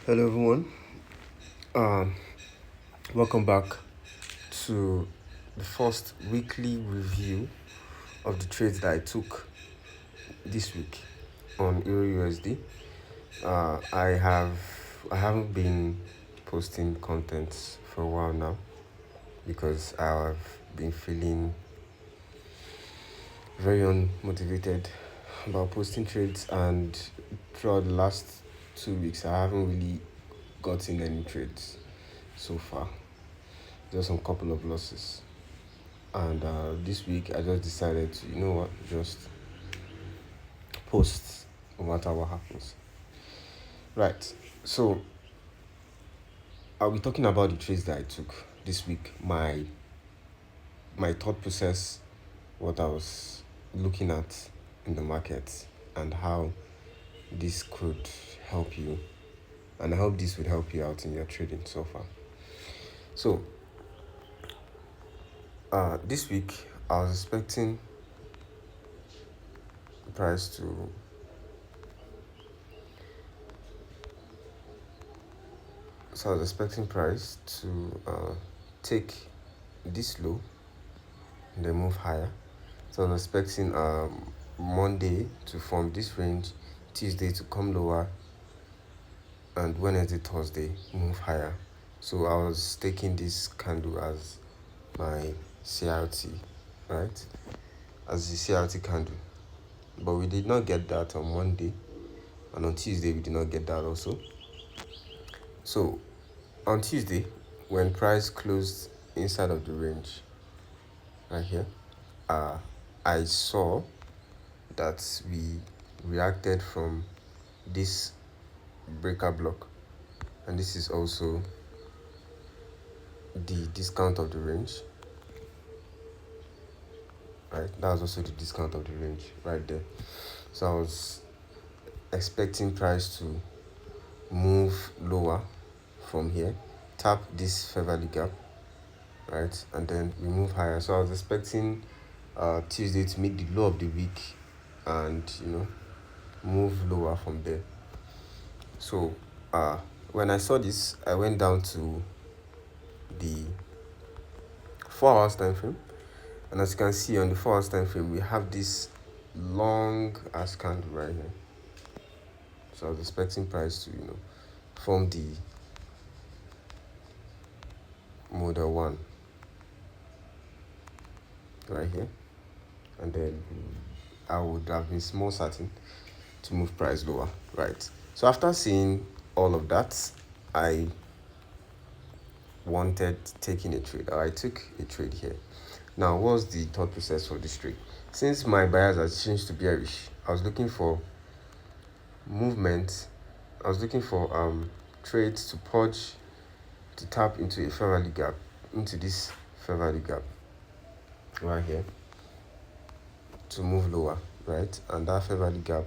Hello everyone. Um, Welcome back to the first weekly review of the trades that I took this week on Euro USD. I haven't been posting content for a while now because I've been feeling very unmotivated about posting trades, and throughout the last 2 weeks I haven't really gotten any trades so far. Just some couple of losses. And this week I just decided to, just post no matter what happens. Right. So I'll be talking about the trades that I took this week, my thought process, what I was looking at in the market, and how this could help you. And I hope this would help you out in your trading so far. So this week I was expecting price to so I was expecting price to take this low and then move higher. So I was expecting Monday to form this range, Tuesday to come lower, and Wednesday, Thursday move higher. So I was taking this candle as my CRT, right? As the CRT candle. But we did not get that on Monday, and on Tuesday we did not get that also. So on Tuesday, when price closed inside of the range right here, I saw that we reacted from this breaker block, and this is also the discount of the range, right? That was also the discount of the range right there. So I was expecting price to move lower from here, tap this fair value gap, right, and then we move higher. So I was expecting Tuesday to meet the low of the week and move lower from there. So when I saw this, I went down to the 4 hours time frame, and as you can see on the 4 hours time frame, we have this long ass candle right here. So I was expecting price to form the model one right here, and then I would have been more certain to move price lower, right? So after seeing all of that, I wanted taking a trade. I took a trade here. Now, what's the thought process for this trade? Since my buyers has changed to bearish, I was looking for movement. I was looking for trades to purge, to tap into a fair value gap, into this fair value gap right here, to move lower, right? And that fair value gap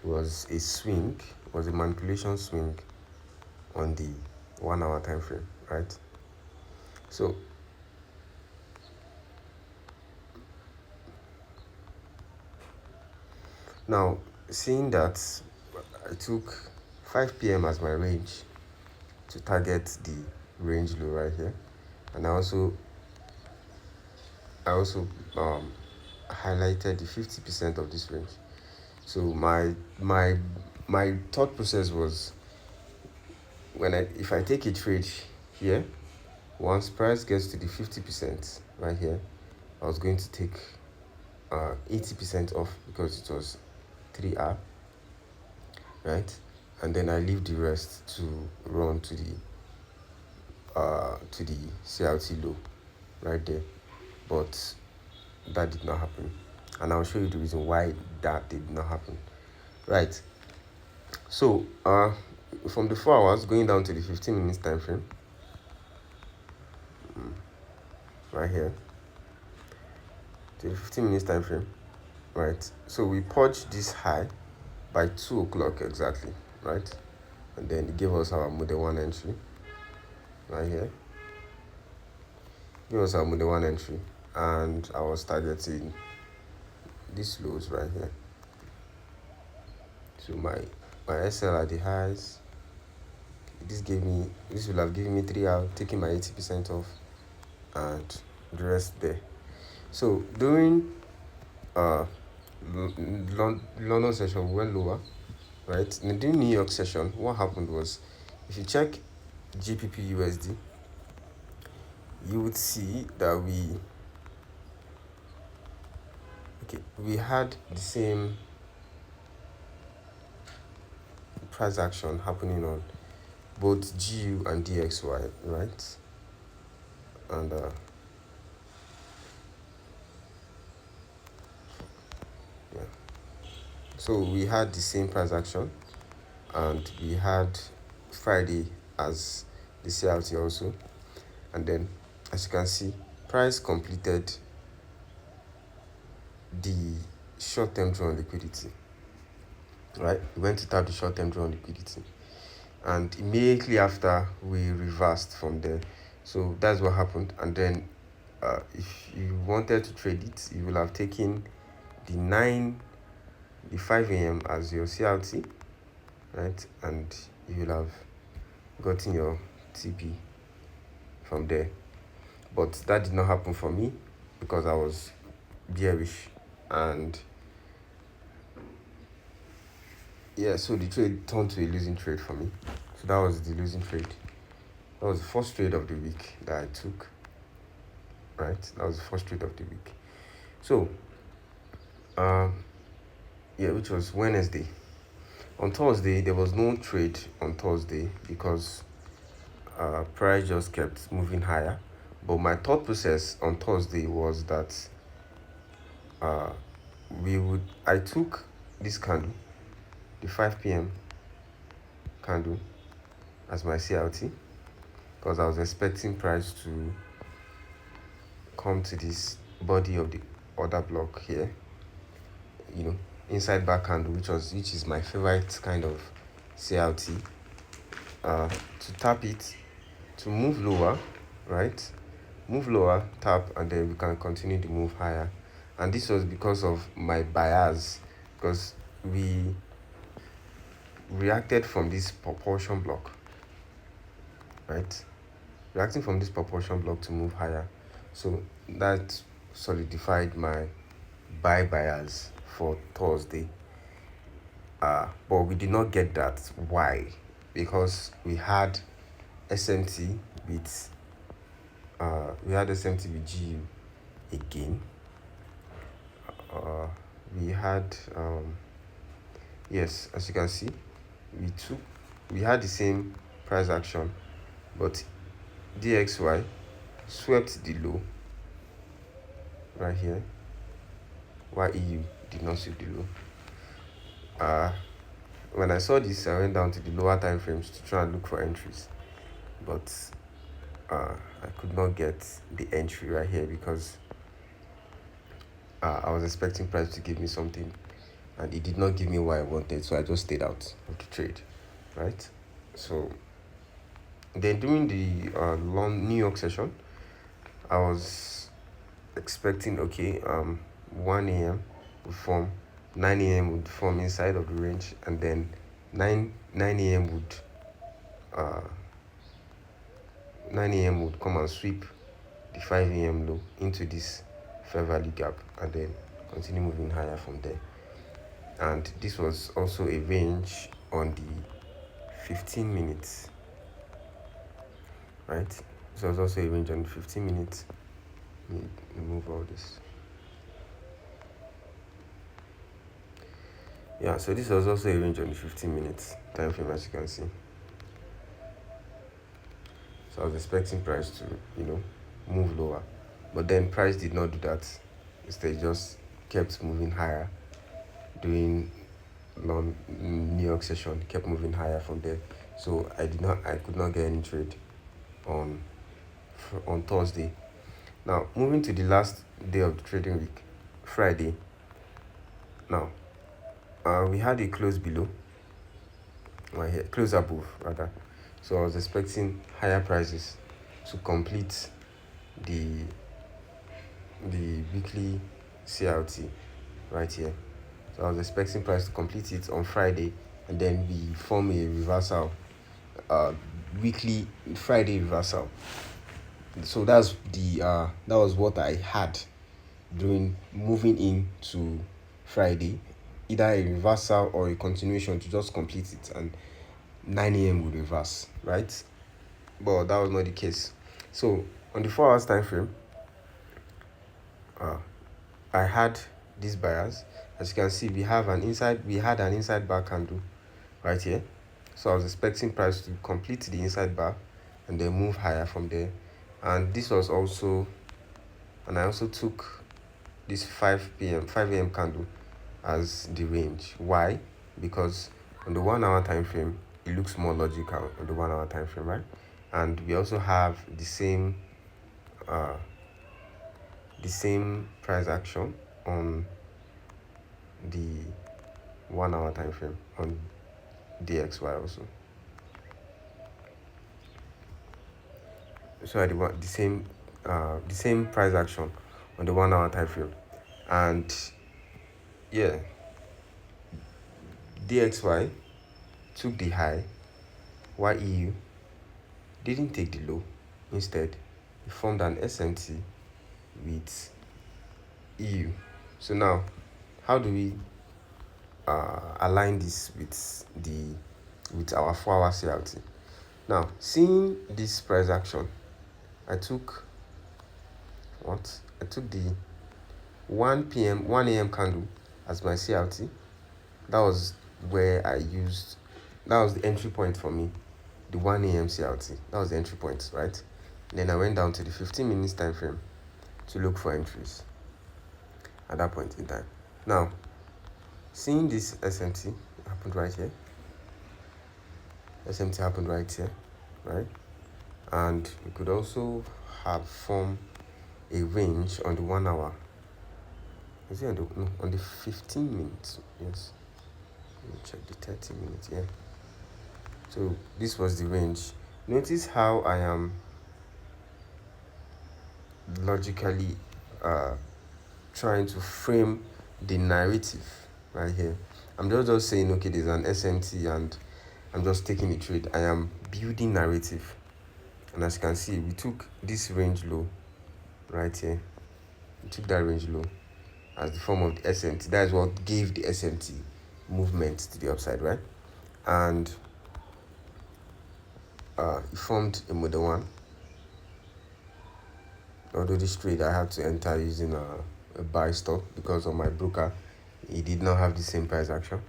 was a swing, was a manipulation swing on the 1 hour time frame, right? So now, seeing that, I took 5 p.m. as my range to target the range low right here, and I also highlighted the 50% of this range. So my thought process was, if I take a trade here, once price gets to the 50% right here, I was going to take 80% off because it was 3R, right? And then I leave the rest to run to the CRT low right there. But that did not happen, and I'll show you the reason why that did not happen, right? So from the 4 hours going down to the 15 minutes time frame right here, to the 15 minutes time frame, right? So we purged this high by 2 o'clock exactly, right? And then it gave us our model 1 entry right here. Give us our model 1 entry, and I was targeting these lows right here. So my SL at the highs, this will have given me 3 hours, taking my 80% off, and the rest there. So during uh London session we went lower, right? And during New York session, what happened was, if you check GBP USD, you would see that we had the same price action happening on both GU and DXY, right? And yeah, so we had the same price action, and we had Friday as the CLT also. And then, as you can see, price completed the short-term draw on liquidity, right? We went to tap the short-term draw on liquidity, and immediately after we reversed from there. So that's what happened. And then if you wanted to trade it, you will have taken the 5 a.m. as your CLT, right? And you will have gotten your TP from there. But that did not happen for me because I was bearish, and yeah, so the trade turned to a losing trade for me. So that was the losing trade. That was the first trade of the week that I took, right? That was the first trade of the week. So yeah, which was Wednesday. On Thursday, there was no trade on Thursday because price just kept moving higher. But my thought process on Thursday was that I took this candle, the 5 p.m. candle, as my CLT, because I was expecting price to come to this body of the order block here, inside back candle, which is my favorite kind of CLT, to tap it, to move lower, right? Move lower, tap, and then we can continue to move higher. And this was because of my bias, because we reacted from this proportion block, right? Reacting from this proportion block to move higher. So that solidified my buy bias for Thursday. But we did not get that. Why? Because we had SMT with GU again. We had yes, as you can see, we had the same price action, but DXY swept the low right here, while EU did not sweep the low. When I saw this, I went down to the lower time frames to try and look for entries, but I could not get the entry right here because I was expecting price to give me something, and it did not give me what I wanted, so I just stayed out of the trade, right? So then during the New York session, I was expecting 1 a.m. would form, 9 a.m. would form inside of the range, and then 9 a.m. would come and sweep the 5 a.m. low into this fair value gap, and then continue moving higher from there. And this was also a range on the 15 minutes, right? This was also a range on the 15 minutes. Let me remove all this. Yeah, so this was also a range on the 15 minutes time frame, as you can see. So I was expecting price to, move lower, but then price did not do that. Instead, just kept moving higher during New York session, kept moving higher from there. So I could not get any trade on Thursday. Now moving to the last day of the trading week, Friday. Now we had a close below, right here, close above rather. So I was expecting higher prices to complete the weekly CLT right here. So I was expecting price to complete it on Friday, and then we form a reversal weekly Friday reversal. So that's that was what I had during moving in to Friday, either a reversal or a continuation to just complete it, and 9 a.m. would reverse, right? But that was not the case. So on the 4 hours time frame, I had these buyers. As you can see, we had an inside bar candle right here. So I was expecting price to complete the inside bar and then move higher from there. And this was also, and I also took this 5 a.m. candle as the range. Why? Because on the 1 hour time frame, it looks more logical on the 1 hour time frame, right? And we also have the same price action on the 1 hour time frame on DXY also. So I want the same price action on the 1 hour time frame. And yeah, DXY took the high, while EU didn't take the low. Instead, it formed an SMT with EU. So now, how do we align this with our 4 hour CLT? Now, seeing this price action, I took the 1 a.m. candle as my CLT. That was that was the entry point for me, the 1 a.m. CLT. That was the entry point, right? Then I went down to the 15 minutes time frame to look for entries at that point in time. Now, seeing this SMT happened right here. SMT happened right here, right? And we could also have formed a range on the 1 hour. Is it on the 15 minutes? Yes. Let me check the 30 minutes. Yeah. So this was the range. Notice how I am logically trying to frame the narrative right here. I'm just saying, okay, there's an SMT and I'm just taking a trade. I am building narrative. And as you can see, we took this range low right here. We took that range low as the form of the SMT. That is what gave the SMT movement to the upside, right? And it formed a model 1. Although this trade I had to enter using a buy stop because of my broker, he did not have the same price action.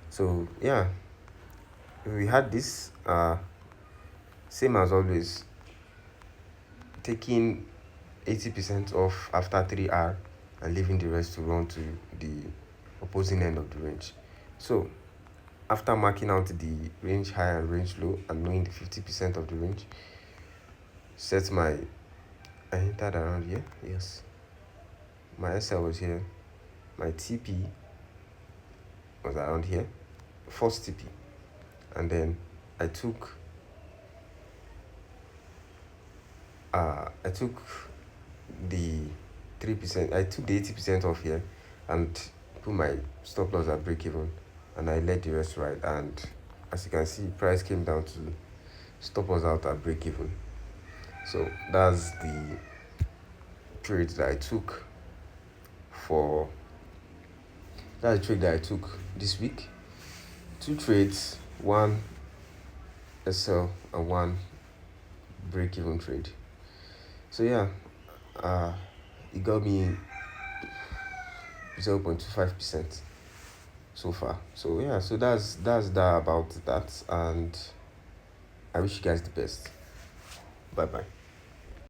So yeah, we had this same as always, taking 80% off after 3 hours and leaving the rest to run to the opposing end of the range. So after marking out the range high and range low and knowing the 50% of the range, I entered around here. Yes, my SL was here, my TP was around here, first TP, and then I took the 3%. I took the 80% off here and put my stop loss at break even, and I let the rest ride. And as you can see, price came down to stop loss out at break even. So that's the trade that I took this week. 2 trades, 1 SL and 1 break even trade. So yeah, it got me 0.25% so far. So yeah, so that's that about that, and I wish you guys the best. Bye bye.